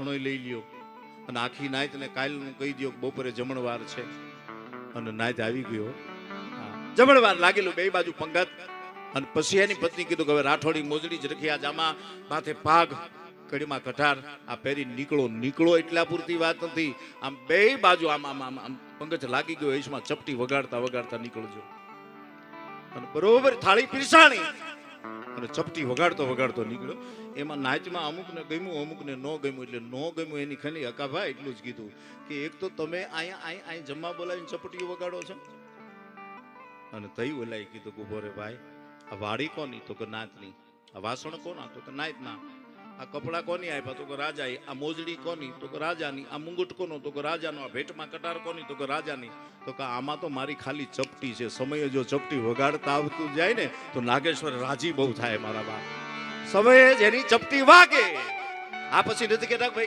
લઈ લ્યો અને આખી નાઈત ને કાલનું કહી દો બપોરે જમણવાર છે અને નાઈત આવી ગયો. જમણવાર લાગેલું બે બાજુ પંગત. અને પછી એની પત્ની કીધું કે હવે રાઠોડી મોજડી જ રખી, આ જામા માથે પાગ કડીમાં કઠાર આ પહેરી નીકળો એટલા પૂરતી વાત નથી. આમ બે બાજુ આમ આમ આમ આમ પંગજ લાગી ગયો, એમાં ચપટી વગાડતા નીકળજો. અને બરોબર થાળી પીરસાણી અને ચપટી વગાડતો નીકળ્યો. એમાં નાચમાં અમુકને ગમ્યું, અમુકને ન ગમ્યું. એટલે ન ગમ્યું એની ખાલી હકાભાઈ એટલું જ કીધું કે એક તો તમે અહીંયા જમવા બોલાવીને ચપટીઓ વગાડો છો. અને તઈ ઓલાએ કીધું કે ઉભો રે ભાઈ, આ વાડી કોની? તો કે નાતની. આ વાસણ કોના? તો કે નાતના. આ કપડા કોની આપ્યા? તો કે રાજાએ. આ મોજડી કોની? તો કે રાજાની. આ મુંગટ કોનો? તો કે રાજાનો. આ ભેટમાં કટાર કોની? તો કે રાજાની. તો કે આમાં તો મારી ખાલી ચપટી છે. સમયે જો ચપટી વગાડતા આવતું જાય ને તો નાગેશ્વર રાજી બહુ થાય મારા બાપ. સમયે જેની ચપટી વાગે આ પછી નથી કહેતા